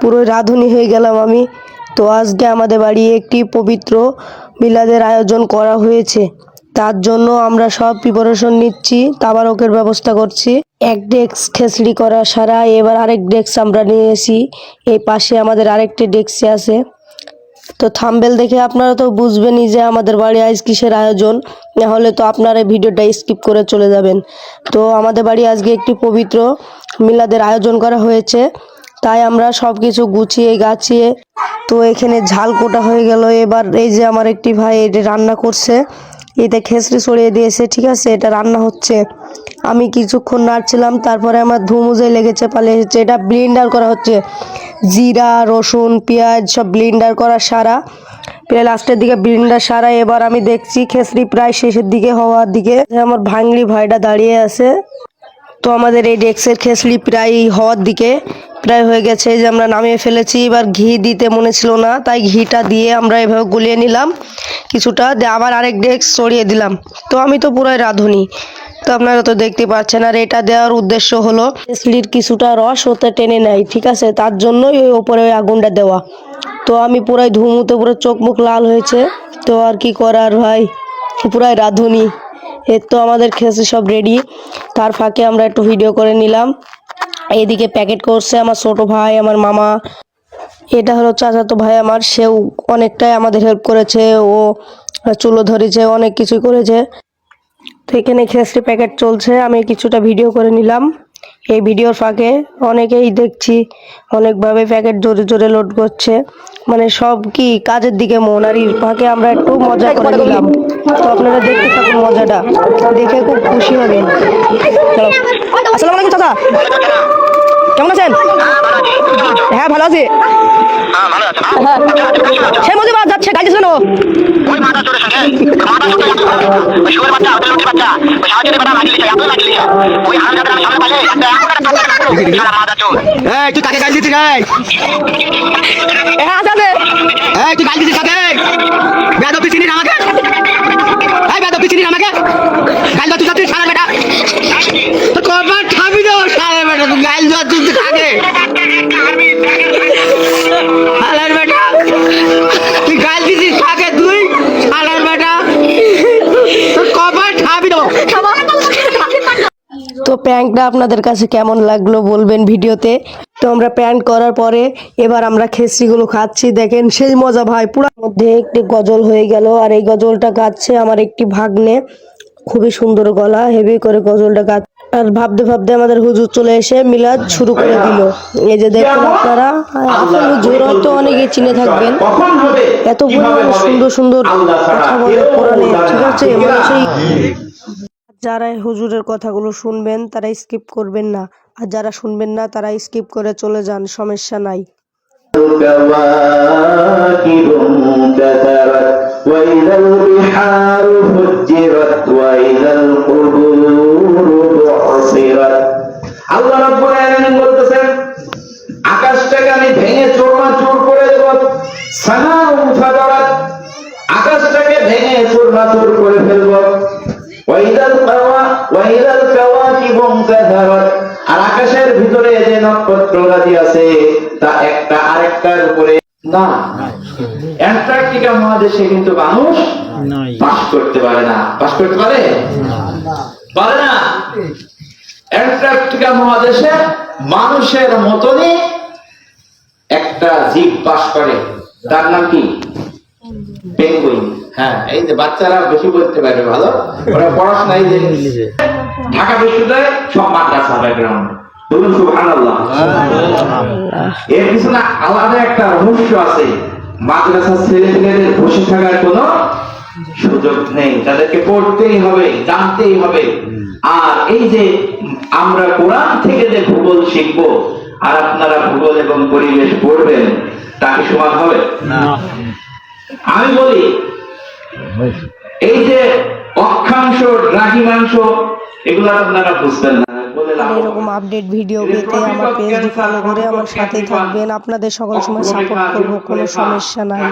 পুরো রাঁধুনি হয়ে গেলাম আমি। তো আজকে আমাদের বাড়ি একটি পবিত্র মিলাদের আয়োজন করা হয়েছে, তার জন্য আমরা সব প্রিপারেশন নিচ্ছি, তাবারকের ব্যবস্থা করছি। এক ডেস্ক খিচুড়ি করা সারা, এবার আরেক ডেস্ক আমরা নিয়ে এসি, এই পাশে আমাদের আরেকটি ডেস্কে আছে। তো থাম্বনেল দেখে আপনারা তো বুঝবেনই যে আমাদের বাড়ি আজ কিসের আয়োজন, নাহলে তো আপনারা ভিডিওটা স্কিপ করে চলে যাবেন। তো আমাদের বাড়ি আজকে একটি পবিত্র মিলাদের আয়োজন করা হয়েছে, তাই আমরা সব কিছু গুছিয়ে গাছিয়ে। তো এখানে ঝাল কোটা হয়ে গেল। এবার এই যে আমার একটি ভাই এটা রান্না করছে, এটা খেসরি ছড়িয়ে দিয়েছে, ঠিক আছে, এটা রান্না হচ্ছে। আমি কিছুক্ষণ নাড়ছিলাম, তারপরে আমার ধুমুজে লেগেছে, পালিয়ে এসেছে। এটা ব্লেন্ডার করা হচ্ছে, জিরা রসুন পেঁয়াজ সব ব্লেন্ডার করা সারা, প্রায় লাস্টের দিকে ব্লেন্ডার সারা। এবার আমি দেখছি খেসরি প্রায় শেষের দিকে হওয়ার দিকে, আমার ভাঙলি ভাইটা দাঁড়িয়ে আছে। তো আমাদের এই ডেক্সের খেসলি প্রায় হওয়ার দিকে, প্রায় হয়ে গেছে, যে আমরা নামিয়ে ফেলেছি। এবার ঘি দিতে মনে ছিল না, তাই ঘিটা দিয়ে আমরা এভাবে গুলিয়ে নিলাম কিছুটা, দিয়ে আবার আরেক ডেক্স ছড়িয়ে দিলাম। তো আমি তো পুরাই রাঁধুনি, তো আপনারা তো দেখতে পাচ্ছেন। আর এটা দেওয়ার উদ্দেশ্য হলো খেসলির কিছুটা রস ওতে টেনে নেয়, ঠিক আছে, তার জন্যই ওই ওপরে ওই আগুনটা দেওয়া। তো আমি পুরাই ধুমুতে পুরো চোখ মুখ লাল হয়েছে। তো আর কি করার ভাই, পুরাই রাঁধুনি। এর তো আমাদের খেসলি সব রেডি, তার ফাঁকে আমরা একটু ভিডিও করে নিলাম। এইদিকে প্যাকেট করছে আমার ছোট ভাই, আমার মামা, এটা হলো চাচাতো ভাই আমার, সেও অনেকটাই আমাদের হেল্প করেছে, ও চুলো ধরেছে, অনেক কিছুই করেছে। তো এখানে খেসরি প্যাকেট চলছে, আমি কিছুটা ভিডিও করে নিলাম। এই ভিডিওর ফাঁকে অনেকেই দেখছি অনেকভাবে প্যাকেট জোরে জোরে লোড করছে, মানে সব কি কাজের দিকে মন। আর এর ফাঁকে আমরা একটু মজা করে নিলাম। তো আপনারা দেখতে থাকুন, মজাটা দেখে খুব খুশি হবেন। চলো, আসসালামু আলাইকুম চাচা, কেমন আছেন? হ্যাঁ ভালো আছি। হ্যাঁ সে মধ্যে বাদ যাচ্ছে গাইছে শোনো। তুই কাকে গাইছিস গাই? হ্যাঁ আছে। তুই গাইছিস কাকে? বেদপি চিনিস আমাকে? বেদপি চিনিস আমাকে? গাইল তুই যাচ্ছিস সারা বেটা, তোর কবার খাবি তো সারা বেটা, তুই গাইল যাচ্ছিস কাকে? সালার বেটা তুই গাইল দিছিস কাকে? তুই সালার বেটা, তোর কবার খাবি তো। তো প্র্যাঙ্কটা আপনাদের কাছে কেমন লাগলো বলবেন ভিডিওতে। তো আমরা প্র্যাঙ্ক করার পরে এবার আমরা খেসরিগুলো খাচ্ছি, দেখেন সেই মজা ভাই। পুরো মধ্যে একটি গজল হয়ে গেল, আর এই গজলটা গাচ্ছে আমার একটি ভাগ্নে, খুবই সুন্দর গলা, হেভি করে গজলটা গাছ। আর ভাবতে ভাবতে আমাদের হুজুর চলে এসে মিলাদ শুরু করে দিল। এই যে দেখুন আপনারা, আপনার হুজুর তো অনেকে চিনে থাকবেন, এত পরিমাণে সুন্দর সুন্দর কথা বলে কোরআনে, ঠিক আছে, মানে সেই যারা হুজুরের কথাগুলো শুনবেন তারা স্কিপ করবেন না, আর যারা শুনবেন না তারা স্কিপ করে চলে যান, সমস্যা নাই। আল্লাহ রাব্বুল আলামিন বলতেছেন, আকাশটাকে আমি ভেঙে চূর্ণাচূর করে দেব। সামাউন ফাদারাত, আকাশটাকে ভেঙে চূর্ণাচূর করে ফেলব। আর আকাশের ভিতরে যে নক্ষত্ররাজি আছে তা একটা আরেকটার উপরে না। অ্যান্টার্কটিকা মহাদেশে কিন্তু মানুষ বাস করতে পারে না। বাস করতে পারে? পারে না। অ্যান্টার্কটিকা মহাদেশে মানুষের মতনই একটা জীব বাস করে, তার নাম কি? পেঙ্গুইন। হ্যাঁ, এই যে বাচ্চারা বেশি বলতে পারে, ভালো ওরা পড়াশোনায় যে ঢাকা বিশ্ববিদ্যালয়ে সব মাদ্রাসা ব্যাকগ্রাউন্ড। বলুন সুবহানাল্লাহ। এর পিছনে আলাদা একটা রহস্য আছে। মাদ্রাসার ছেলেমেয়েদের বসে থাকার কোনো সুযোগ নেই, তাদেরকে পড়তেই হবে, জানতেই হবে। আর এই যে আমরা কোরআন থেকে যে ভূগোল শিখবো, আর আপনারা ভূগোল এবং পরিবেশ পড়বেন, তা কি সমান হবে? না। আমি বলি, এই যে অক্ষাংশ দ্রাঘিমাংশ এগুলো আপনারা বুঝবেন না। এরকম আপডেট ভিডিও পেতে আমার পেজটি ফলো করে আমার সাথে থাকবেন। আপনাদের সকল সময় সাপোর্ট করবো, কোনো সমস্যা নাই।